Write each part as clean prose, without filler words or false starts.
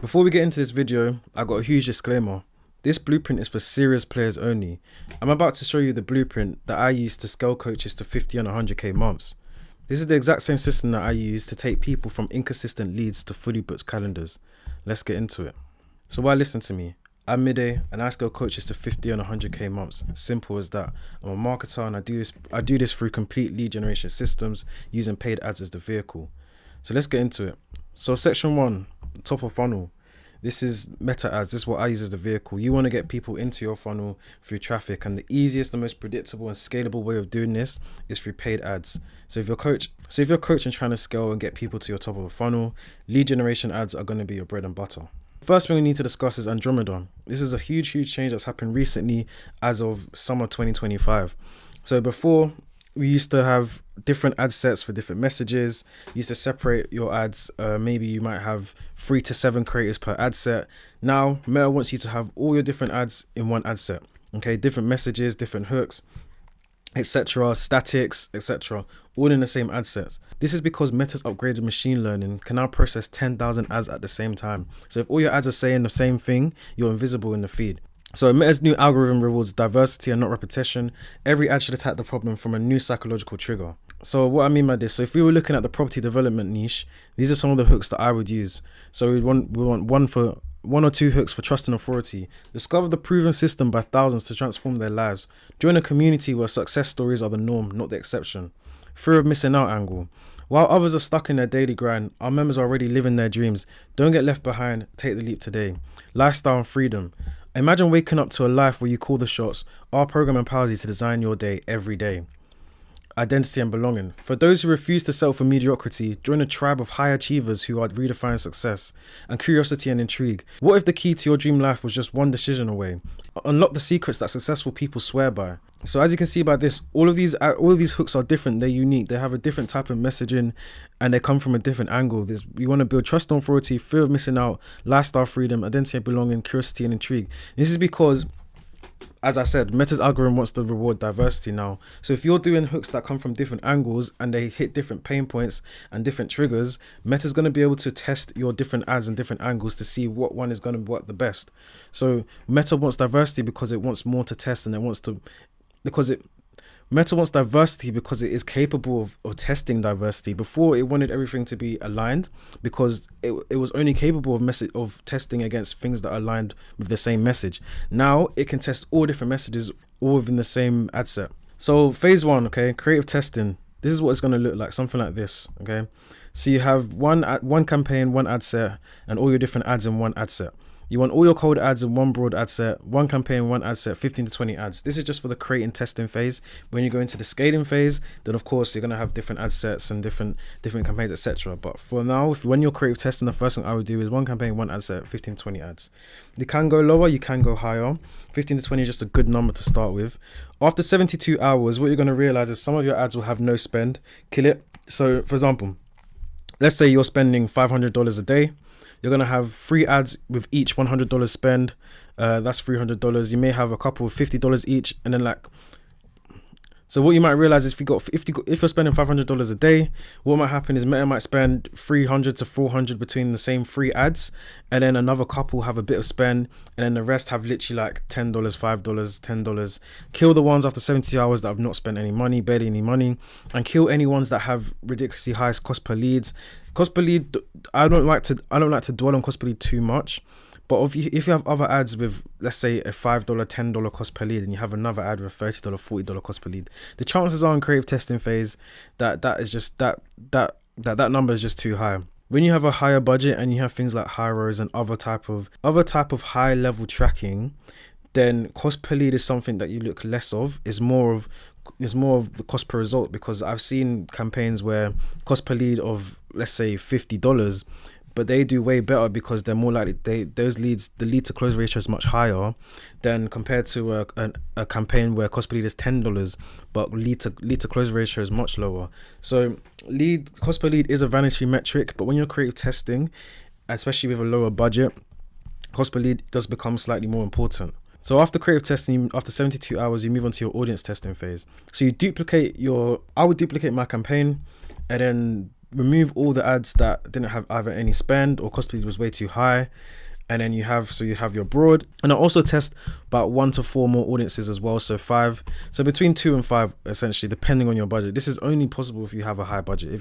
Before we get into this video, I got a huge disclaimer. This blueprint is for serious players only. I'm about to show you the blueprint that I use to scale coaches to 50 and 100k months. This is the exact same system that I use to take people from inconsistent leads to fully booked calendars. Let's get into it. So why listen to me? I'm Midday and I scale coaches to 50 and 100k months. Simple as that. I'm a marketer and I do this through complete lead generation systems using paid ads as the vehicle. So let's get into it. So section 1, top of funnel. This is meta ads. This is what I use as the vehicle. You want to get people into your funnel through traffic, and the easiest, the most predictable and scalable way of doing this is through paid ads. So if you're coaching trying to scale and get people to your top of the funnel, lead generation ads are going to be your bread and butter. First thing we need to discuss is Andromeda. This is a huge change that's happened recently as of summer 2025. So before, we used to have different ad sets for different messages. You used to separate your ads. Maybe you might have 3 to 7 creators per ad set. Now, Meta wants you to have all your different ads in one ad set. Okay, different messages, different hooks, etc., statics, etc., all in the same ad sets. This is because Meta's upgraded machine learning can now process 10,000 ads at the same time. So if all your ads are saying the same thing, you're invisible in the feed. So Meta's new algorithm rewards diversity and not repetition. Every ad should attack the problem from a new psychological trigger. So what I mean by this, so if we were looking at the property development niche, these are some of the hooks that I would use. So we want one or two hooks for trust and authority. Discover the proven system by thousands to transform their lives. Join a community where success stories are the norm, not the exception. Fear of missing out angle. While others are stuck in their daily grind, our members are already living their dreams. Don't get left behind. Take the leap today. Lifestyle and freedom. Imagine waking up to a life where you call the shots. Our program empowers you to design your day every day. Identity and belonging. For those who refuse to settle for mediocrity, join a tribe of high achievers who are redefining success. And curiosity and intrigue. What if the key to your dream life was just one decision away? Unlock the secrets that successful people swear by. So as you can see by this, all of these hooks are different. They're unique. They have a different type of messaging, and they come from a different angle. You want to build trust and authority, fear of missing out, lifestyle freedom, identity and belonging, curiosity and intrigue. This is because, as I said, Meta's algorithm wants to reward diversity now. So if you're doing hooks that come from different angles and they hit different pain points and different triggers, Meta's going to be able to test your different ads and different angles to see what one is going to work the best. So Meta wants diversity because it wants more to test, and Meta wants diversity because it is capable of testing diversity. Before, it wanted everything to be aligned because it was only capable of testing against things that are aligned with the same message. Now it can test all different messages all within the same ad set. So phase 1, okay, creative testing. This is what it's going to look like, something like this, okay? So you have one campaign, one ad set, and all your different ads in one ad set. You want all your cold ads in one broad ad set, one campaign, one ad set, 15 to 20 ads. This is just for the creating testing phase. When you go into the scaling phase, then of course you're going to have different ad sets and different campaigns, etc. But for now, when you're creative testing, the first thing I would do is one campaign, one ad set, 15 to 20 ads. You can go lower, you can go higher. 15 to 20 is just a good number to start with. After 72 hours, what you're going to realize is some of your ads will have no spend. Kill it. So for example, let's say you're spending $500 a day. You're going to have 3 ads with each $100 spend. That's $300. You may have a couple of $50 each. And then so what you might realize is if you're spending $500 a day, what might happen is Meta might spend $300 to $400 between the same 3 ads. And then another couple have a bit of spend. And then the rest have literally like $10, $5, $10. Kill the ones after 70 hours that have not spent any money, barely any money. And kill any ones that have ridiculously high cost per leads. Cost per lead, I don't like to dwell on cost per lead too much. But if you have other ads with, let's say, a $5, $10 cost per lead, and you have another ad with $30, $40 cost per lead, the chances are in creative testing phase that number is just too high. When you have a higher budget and you have things like high rows and other type of high level tracking, then cost per lead is something that you look less of. Is more of the cost per result, because I've seen campaigns where cost per lead of, let's say, $50, but they do way better because they're more likely, the lead to close ratio is much higher than compared to a campaign where cost per lead is $10, but lead to close ratio is much lower. So cost per lead is a vanity metric, but when you're creative testing, especially with a lower budget, cost per lead does become slightly more important. So after creative testing, after 72 hours, you move on to your audience testing phase. So I would duplicate my campaign, and then remove all the ads that didn't have either any spend or cost per lead was way too high. And then you have your broad, and I also test about 1 to 4 more audiences as well. So 5, so between 2 and 5 essentially, depending on your budget. This is only possible if you have a high budget.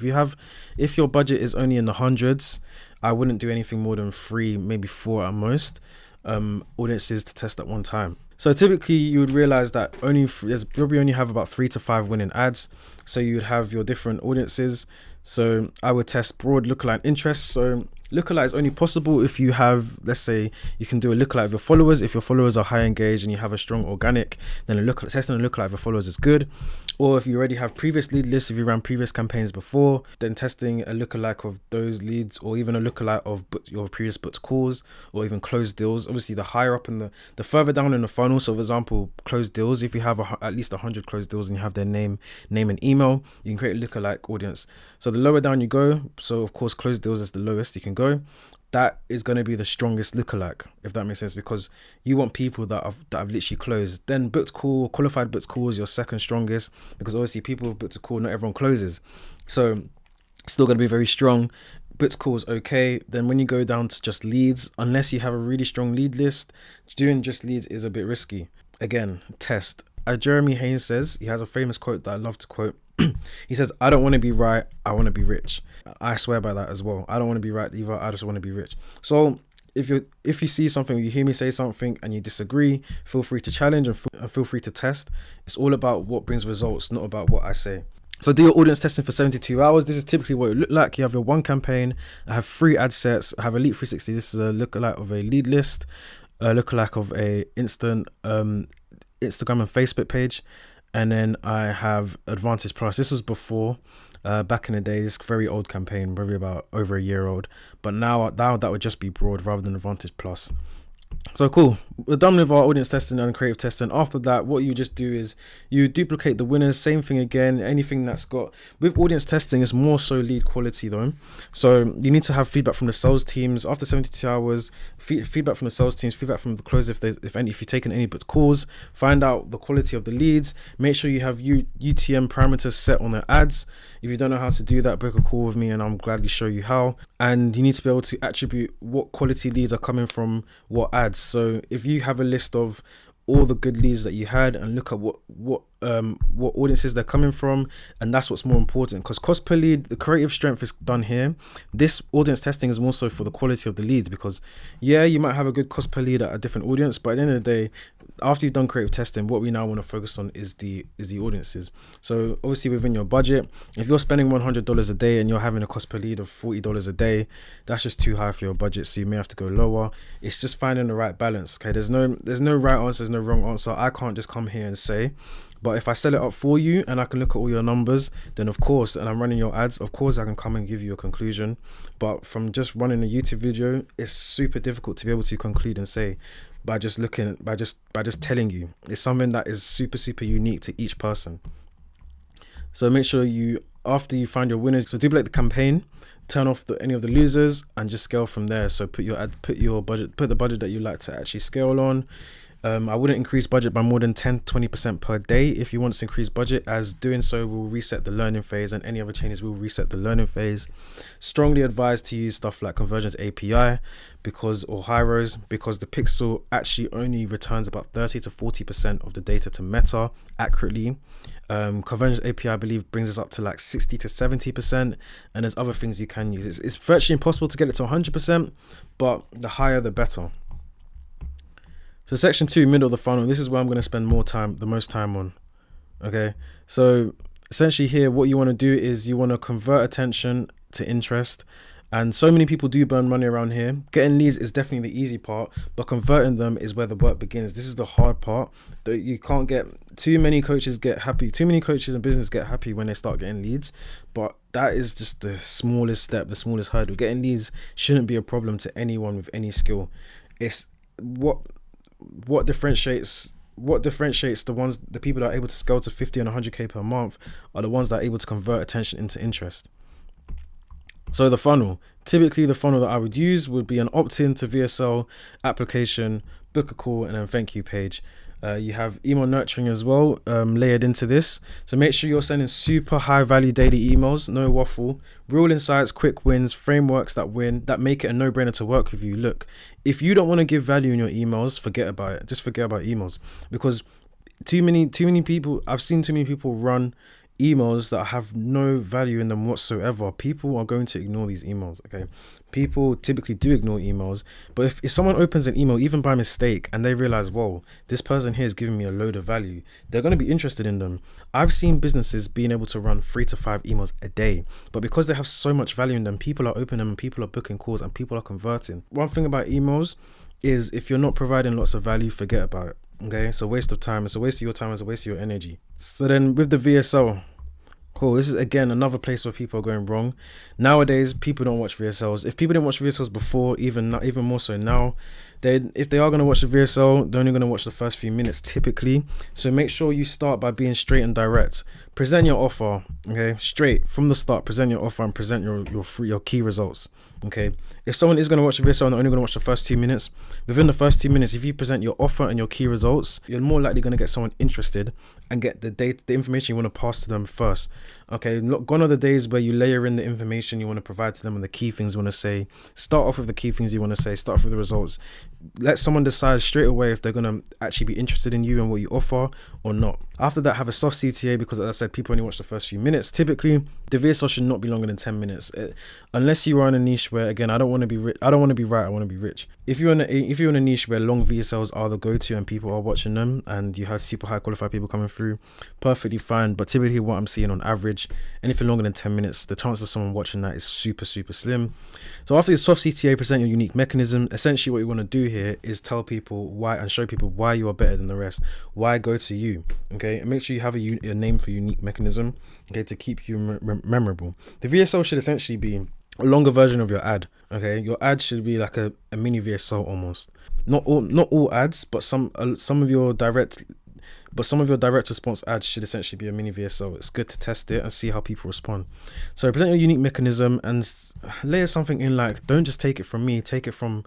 If your budget is only in the hundreds, I wouldn't do anything more than 3, maybe 4 at most audiences to test at one time. So typically you would realize that probably only have about 3 to 5 winning ads. So you would have your different audiences. So I would test broad lookalike interests. So lookalike is only possible if you have, let's say, you can do a lookalike of your followers. If your followers are high engaged and you have a strong organic, then testing a lookalike of your followers is good. Or if you already have previous lead lists, if you ran previous campaigns before, then testing a lookalike of those leads, or even a lookalike of your previous booked calls, or even closed deals. Obviously, the higher up in the further down in the funnel. So, for example, closed deals. If you have at least 100 closed deals and you have their name and email, you can create a lookalike audience. So the lower down you go, so of course closed deals is the lowest you can go. That is going to be the strongest lookalike, if that makes sense, because you want people that have literally closed. Then booked call, qualified booked call is your second strongest, because obviously people with booked a call, not everyone closes. So it's still going to be very strong. Booked call is okay. Then when you go down to just leads, unless you have a really strong lead list, doing just leads is a bit risky. Again, test. Jeremy Haynes says, he has a famous quote that I love to quote. He says, I don't want to be right, I want to be rich. I swear by that as well. I don't want to be right either, I just want to be rich. So if you see something, you hear me say something and you disagree, feel free to challenge and feel free to test. It's all about what brings results, not about what I say. So do your audience testing for 72 hours. This is typically what it look like. You have your one campaign. I have 3 ad sets. I have Elite 360. This is a lookalike of a lead list, a lookalike of a instant Instagram and Facebook page. And then I have Advantage Plus. This was before, back in the day, this very old campaign, probably about over a year old. But now that would just be broad rather than Advantage Plus. So cool, we're done with our audience testing and creative testing. After that, what you just do is you duplicate the winners, same thing again. Anything that's got, with audience testing, it's more so lead quality though. So you need to have feedback from the sales teams after 72 hours, feedback from the sales teams, feedback from the closer if you've taken any but calls, find out the quality of the leads, make sure you have UTM parameters set on the ads. If you don't know how to do that, book a call with me and I'll gladly show you how. And you need to be able to attribute what quality leads are coming from what ads. So if you have a list of all the good leads that you had and look at what audiences they're coming from, and that's what's more important, because cost per lead, the creative strength is done here. This audience testing is more so for the quality of the leads, because yeah, you might have a good cost per lead at a different audience, but at the end of the day, after you've done creative testing, what we now want to focus on is the audiences. So obviously within your budget, if you're spending $100 a day and you're having a cost per lead of $40 a day, that's just too high for your budget, so you may have to go lower. It's just finding the right balance. Okay, there's no right answer, there's no wrong answer. I can't just come here and say, but if I sell it up for you and I can look at all your numbers, then of course, and I'm running your ads, of course I can come and give you a conclusion. But from just running a YouTube video, it's super difficult to be able to conclude and say by just telling you. It's something that is super unique to each person. So make sure you, after you find your winners, so duplicate the campaign, turn off any of the losers, and just scale from there. So put the budget that you like to actually scale on. I wouldn't increase budget by more than 10-20% per day if you want to increase budget, as doing so will reset the learning phase, and any other changes will reset the learning phase. Strongly advised to use stuff like convergence API or Hyros, because the pixel actually only returns about 30-40% of the data to Meta accurately. Convergence API, I believe, brings us up to like 60-70%, and there's other things you can use. It's virtually impossible to get it to 100%, but the higher the better. So section 2, middle of the funnel, this is where I'm going to spend the most time on. Okay, so essentially here, what you want to do is you want to convert attention to interest. And so many people do burn money around here. Getting leads is definitely the easy part, but converting them is where the work begins. This is the hard part. You can't get too many coaches get happy. Too many coaches in business get happy when they start getting leads, but that is just the smallest step, the smallest hurdle. Getting leads shouldn't be a problem to anyone with any skill. It's what differentiates the people that are able to scale to 50 and 100k per month are the ones that are able to convert attention into interest. So the funnel, typically the funnel that I would use would be an opt-in to VSL, application, book a call, and then thank you page. You have email nurturing as well, layered into this. So make sure you're sending super high value daily emails, no waffle, real insights, quick wins, frameworks that win, that make it a no-brainer to work with you. Look, if you don't want to give value in your emails, forget about it. Just forget about emails, because too many people, I've seen too many people run emails that have no value in them whatsoever. People are going to ignore these emails. Okay, people typically do ignore emails, but if someone opens an email even by mistake and they realize, whoa, this person here is giving me a load of value, they're going to be interested in them. I've seen businesses being able to run 3 to 5 emails a day, but because they have so much value in them, people are opening them and people are booking calls and people are converting. One thing about emails is, if you're not providing lots of value, forget about it. Okay, it's a waste of time, it's a waste of your time, it's a waste of your energy. So then with the VSL, cool, this is again another place where people are going wrong. Nowadays, people don't watch VSLs. If people didn't watch VSLs before, even more so now, if they are going to watch the VSL, they're only going to watch the first few minutes typically. So make sure you start by being straight and direct. Present your offer, okay, straight from the start. Present your offer and present your key results. Okay, if someone is going to watch the VSL and they're only going to watch the first 2 minutes, within the first 2 minutes, if you present your offer and your key results, you're more likely going to get someone interested and get the information you want to pass to them first. Okay, gone are the days where you layer in the information you want to provide to them and the key things you want to say. Start off with the key things you want to say. Start off with the results. Let someone decide straight away if they're going to actually be interested in you and what you offer or not. After that, have a soft CTA, because as I said, people only watch the first few minutes. Typically, the VSL should not be longer than 10 minutes, unless you are in a niche where, again, I don't want to be right, I want to be rich. If you're in a niche where long VSLs are the go-to and people are watching them and you have super high qualified people coming through, perfectly fine. But typically what I'm seeing on average, anything longer than 10 minutes, the chance of someone watching that is super, super slim. So after your soft CTA, present your unique mechanism. Essentially what you want to do here is tell people why and show people why you are better than the rest, why go to you. Okay, and make sure you have a name for unique mechanism, okay, to keep you memorable. The VSL should essentially be a longer version of your ad. Okay, your ad should be like a mini VSL almost. Not all ads, but some of your direct response ads should essentially be a mini VSL. It's good to test it and see how people respond. So present your unique mechanism and layer something in, like, don't just take it from me, take it from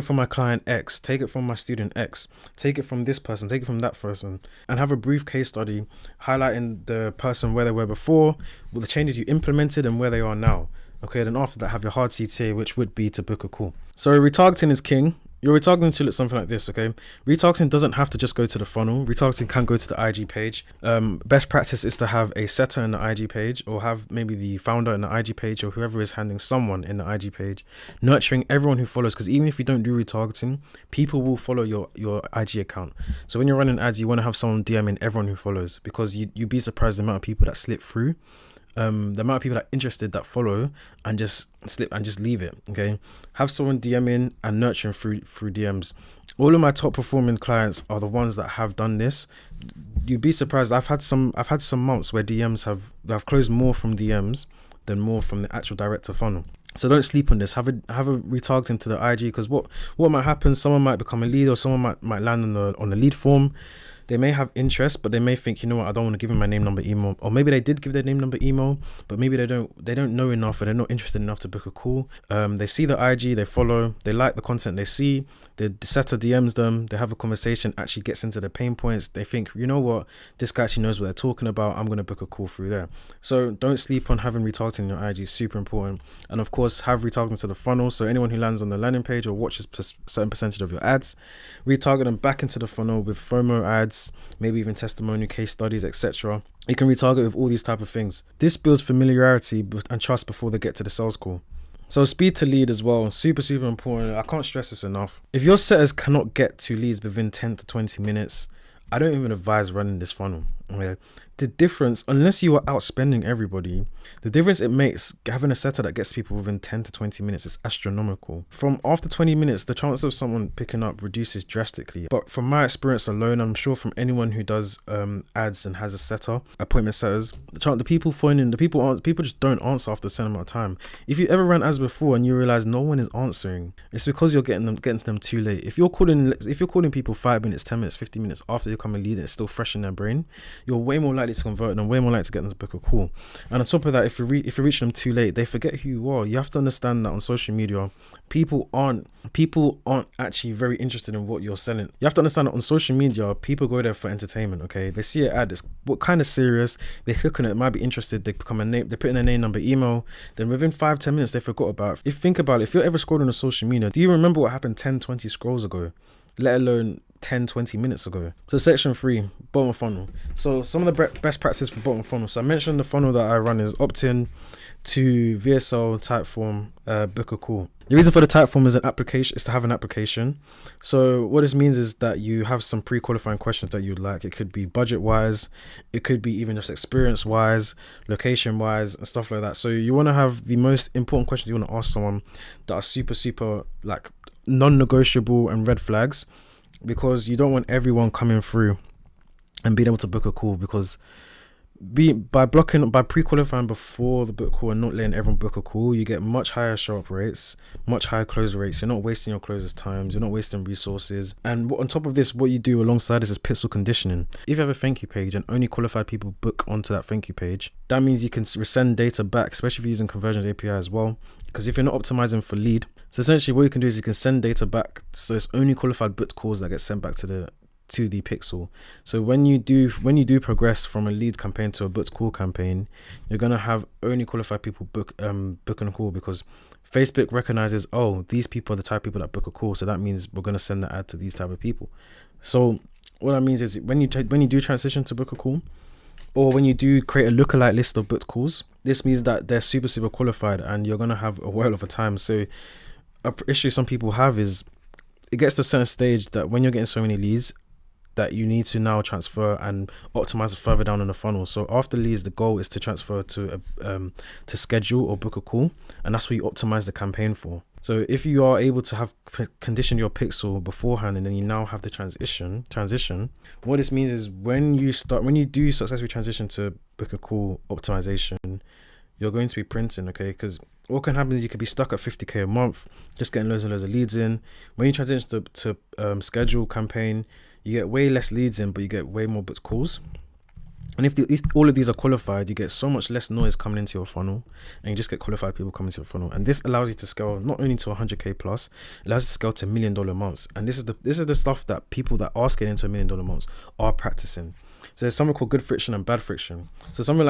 my client X, take it from my student X, take it from this person, take it from that person, and have a brief case study highlighting the person where they were before, with the changes you implemented and where they are now. Okay, then after that, have your hard CTA, which would be to book a call. So retargeting is king. Your retargeting should look something like this, okay? Retargeting doesn't have to just go to the funnel. Retargeting can go to the IG page. Best practice is to have a setter in the IG page, or have maybe the founder in the IG page, or whoever is handling someone in the IG page, nurturing everyone who follows, because even if you don't do retargeting, people will follow your IG account. So when you're running ads, you want to have someone DMing everyone who follows, because you'd be surprised the amount of people that slip through. The amount of people that are interested that follow and just slip and just leave it. Okay, have someone DMing and nurturing through DMs. All of my top performing clients are the ones that have done this. You'd be surprised. I've had some months where DMs have closed more from DMs than more from the actual director funnel. So don't sleep on this. Have a retargeting to the IG, because what might happen, someone might become a lead, or someone might land on the lead form. They may have interest, but they may think, you know what, I don't want to give them my name, number, email. Or maybe they did give their name, number, email, but maybe they don't know enough, and they're not interested enough to book a call. They see the IG, they follow, they like the content they see, the setter DMs them, they have a conversation, actually gets into their pain points. They think, you know what, this guy actually knows what they're talking about, I'm going to book a call through there. So don't sleep on having retargeting in your IG, is super important. And of course, have retargeting to the funnel. So anyone who lands on the landing page or watches a certain percentage of your ads, retarget them back into the funnel with FOMO ads, maybe even testimonial case studies, etc. You can retarget with all these type of things. This builds familiarity and trust before they get to the sales call. So speed to lead as well, super, super important. I can't stress this enough. If your setters cannot get to leads within 10 to 20 minutes, I don't even advise running this funnel. Okay? The difference, unless you are outspending everybody, the difference it makes having a setter that gets people within 10 to 20 minutes is astronomical. From after 20 minutes, the chance of someone picking up reduces drastically. But from my experience alone, I'm sure from anyone who does ads and has a setter, appointment setters, people just don't answer after a certain amount of time. If you ever ran ads before and you realize no one is answering, it's because you're getting to them too late. If you're calling people 5 minutes, 10 minutes, 15 minutes after you come and lead, and it's still fresh in their brain, you're way more likely to convert and way more likely to get them to book a call. And on top of that, if you reach them too late, they forget who you are. You have to understand that on social media, people aren't actually very interested in what you're selling. You have to understand that on social media, people go there for entertainment. Okay, they see an ad, it's what kind of serious, they click on it, might be interested, they become a name, they put in their name, number, email, then within 5-10 minutes they forgot about it. If you think about it, if you're ever scrolling on social media, do you remember what happened 10-20 scrolls ago, let alone 10-20 minutes ago? So section 3, bottom of funnel. So some of the best practices for bottom of funnel. So I mentioned the funnel that I run is opt-in to VSL type form, book a call. The reason for the type form is an application, is to have an application. So what this means is that you have some pre-qualifying questions that you'd like. It could be budget wise, it could be even just experience wise, location wise, and stuff like that. So you want to have the most important questions you want to ask someone that are super like non-negotiable and red flags, because you don't want everyone coming through and being able to book a call, because by pre-qualifying before the book call and not letting everyone book a call, you get much higher show-up rates, much higher close rates. You're not wasting your closers' times, you're not wasting resources. And on top of this, what you do alongside this is pixel conditioning. If you have a thank you page and only qualified people book onto that thank you page, that means you can send data back, especially if you're using conversions API as well, because if you're not optimizing for lead, so essentially what you can do is you can send data back, so it's only qualified booked calls that get sent back to the pixel. So when you do progress from a lead campaign to a booked call campaign, you're gonna have only qualified people booking a call, because Facebook recognizes, oh, these people are the type of people that book a call, so that means we're gonna send the ad to these type of people. So what that means is when you do transition to book a call, or when you do create a lookalike list of booked calls, this means that they're super qualified, and you're gonna have a whale of a time. So a issue some people have is it gets to a certain stage that when you're getting so many leads, that you need to now transfer and optimize further down in the funnel. So after leads, the goal is to transfer to schedule or book a call, and that's what you optimize the campaign for. So if you are able to have conditioned your pixel beforehand, and then you now have the transition, what this means is when you do successfully transition to book a call optimization, you're going to be printing, okay? Because what can happen is you could be stuck at 50k a month, just getting loads and loads of leads in. When you transition to schedule campaign, you get way less leads in, but you get way more booked calls. And if all of these are qualified, you get so much less noise coming into your funnel, and you just get qualified people coming to your funnel. And this allows you to scale not only to 100k plus, it allows you to scale to $1 million months. And this is the stuff that people that are scaling into $1 million months are practicing. So there's something called good friction and bad friction. So something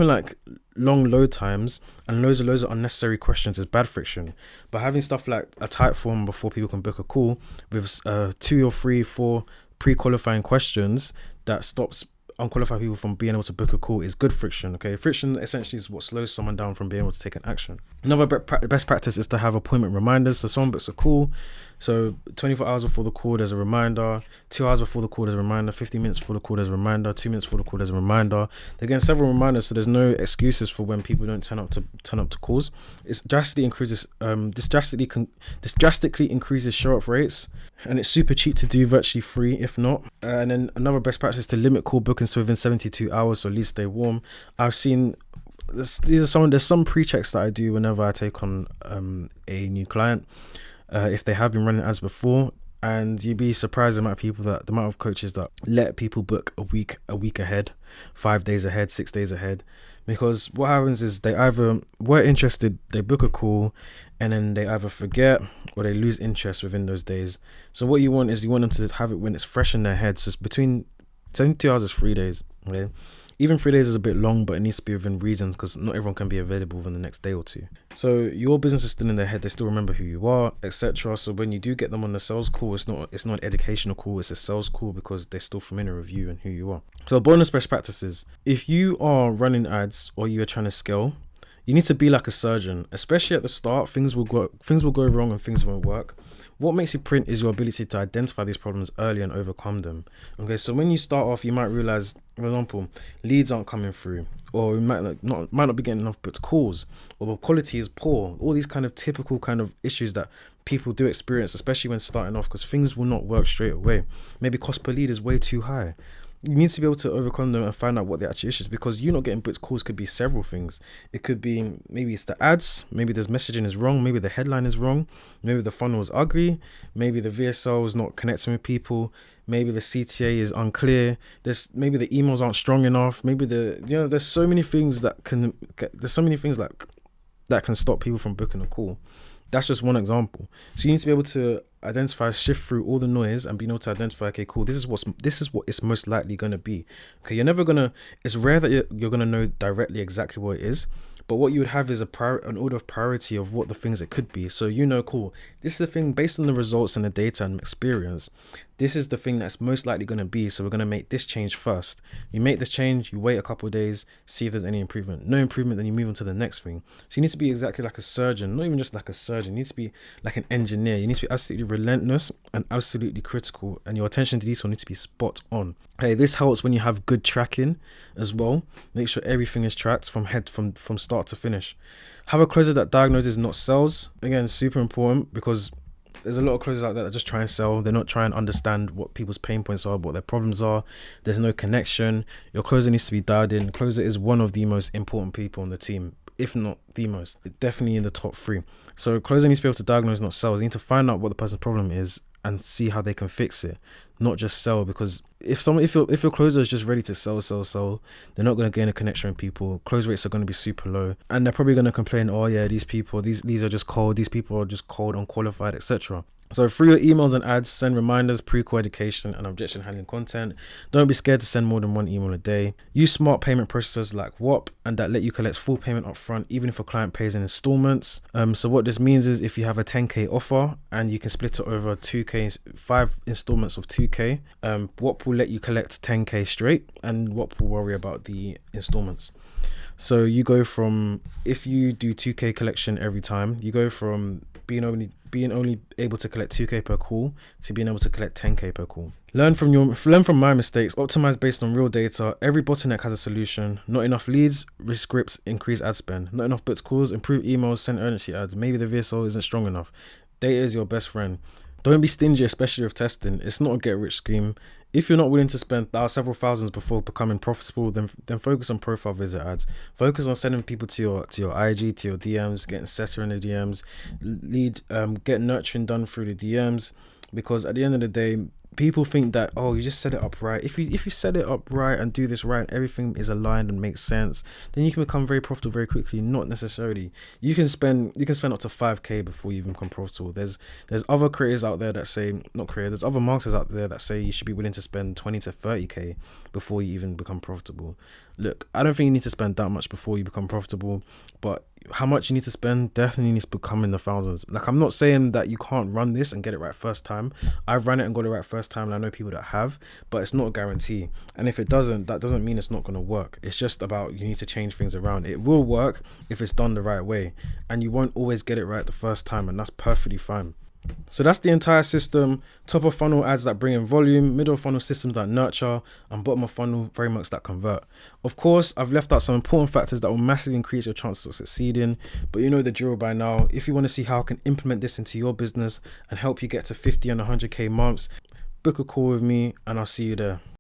like long load times and loads of unnecessary questions is bad friction. But having stuff like a type form before people can book a call with 2 or 3, 4 pre-qualifying questions that stops unqualified people from being able to book a call is good friction. Okay, friction essentially is what slows someone down from being able to take an action. Another best practice is to have appointment reminders. So someone books a call, so 24 hours before the call there's a reminder, 2 hours before the call there's a reminder, 15 minutes before the call there's a reminder, 2 minutes before the call there's a reminder. They're getting several reminders, so there's no excuses for when people don't turn up to calls. It drastically increases this drastically increases show up rates, and it's super cheap to do, virtually free if not. And then another best practice is to limit call bookings to within 72 hours, so at least stay warm. I've seen there's some pre-checks that I do whenever I take on a new client, if they have been running ads before, and you'd be surprised the amount of coaches that let people book a week ahead, 5 days ahead, 6 days ahead. Because what happens is they either were interested, they book a call, and then they either forget or they lose interest within those days. So what you want them to have it when it's fresh in their heads. So it's between 72 hours is 3 days. Okay, even 3 days is a bit long, but it needs to be within reason, because not everyone can be available within the next day or two. So your business is still in their head, they still remember who you are, etc. So when you do get them on the sales call, it's not an educational call, it's a sales call, because they're still familiar with you and who you are. So bonus best practices: if you are running ads or you are trying to scale, you need to be like a surgeon. Especially at the start, things will go wrong and things won't work. What makes you print is your ability to identify these problems early and overcome them. Okay, so when you start off, you might realize, for example, leads aren't coming through, or you might not be getting enough booked calls, or the quality is poor. All these kind of typical kind of issues that people do experience, especially when starting off, because things will not work straight away. Maybe cost per lead is way too high. You need to be able to overcome them and find out what the actual issue is, because you not getting booked calls could be several things. It could be maybe it's the ads, maybe this messaging is wrong, maybe the headline is wrong, maybe the funnel is ugly, maybe the VSL is not connecting with people, maybe the CTA is unclear, maybe the emails aren't strong enough, maybe there's so many things that can stop people from booking a call. That's just one example. So you need to be able to identify, shift through all the noise and being able to identify, okay, cool, this is what it's most likely going to be. Okay, it's rare that you're going to know directly exactly what it is, but what you would have is an order of priority of what the things it could be. So cool, this is the thing based on the results and the data and experience. This is the thing that's most likely going to be. So we're going to make this change first. You make this change, you wait a couple of days, see if there's any improvement. No improvement, then you move on to the next thing. So you need to be exactly like a surgeon, not even just like a surgeon. You need to be like an engineer. You need to be absolutely relentless and absolutely critical. And your attention to detail needs to be spot on. Hey, this helps when you have good tracking as well. Make sure everything is tracked from start to finish. Have a closer that diagnoses, not sells. Again, super important, because there's a lot of closers out there that just try and sell. They're not trying to understand what people's pain points are, what their problems are. There's no connection. Your closer needs to be dialed in. Closer is one of the most important people on the team, if not the most. Definitely in the top 3. So closer needs to be able to diagnose, not sell. You need to find out what the person's problem is and see how they can fix it, not just sell. Because if your closer is just ready to sell, they're not going to gain a connection with people. Close rates are going to be super low, and they're probably going to complain, oh yeah, these are just cold, these people are just cold, unqualified, etc. So through your emails and ads, send reminders, pre-call education, and objection handling content. Don't be scared to send more than one email a day. Use smart payment processors like WAP, and that let you collect full payment upfront, even if a client pays in installments. So what this means is if you have a 10k offer and you can split it over 2k, 5 installments of 2k, WAP will let you collect 10k straight, and WAP will worry about the installments. So you go from, if you do 2k collection every time, you go from being only able to collect 2k per call to being able to collect 10k per call. Learn from my mistakes. Optimize based on real data. Every bottleneck has a solution. Not enough leads, risk scripts, increase ad spend. Not enough booked calls, improve emails, send urgency ads. Maybe the VSL isn't strong enough. Data is your best friend. Don't be stingy, especially with testing. It's not a get-rich scheme. If you're not willing to spend several thousands before becoming profitable, then focus on profile visit ads. Focus on sending people to your IG, to your DMs, getting setter in the DMs, get nurturing done through the DMs, because at the end of the day, people think that, oh, you just set it up right. If you set it up right and do this right, everything is aligned and makes sense, then you can become very profitable very quickly. Not necessarily. You can spend up to 5k before you even become profitable. There's other creators out there that say, there's other marketers out there that say you should be willing to spend 20 to 30k before you even become profitable. Look, I don't think you need to spend that much before you become profitable, but how much you need to spend definitely needs to become in the thousands. Like, I'm not saying that you can't run this and get it right first time. I've run it and got it right first time, and I know people that have, but it's not a guarantee. And if it doesn't, that doesn't mean it's not going to work. It's just about, you need to change things around. It will work if it's done the right way, and you won't always get it right the first time, and that's perfectly fine. So that's the entire system. Top of funnel ads that bring in volume, middle of funnel systems that nurture, and bottom of funnel frameworks that convert. Of course, I've left out some important factors that will massively increase your chances of succeeding, but you know the drill by now. If you want to see how I can implement this into your business and help you get to 50 and 100k months, book a call with me and I'll see you there.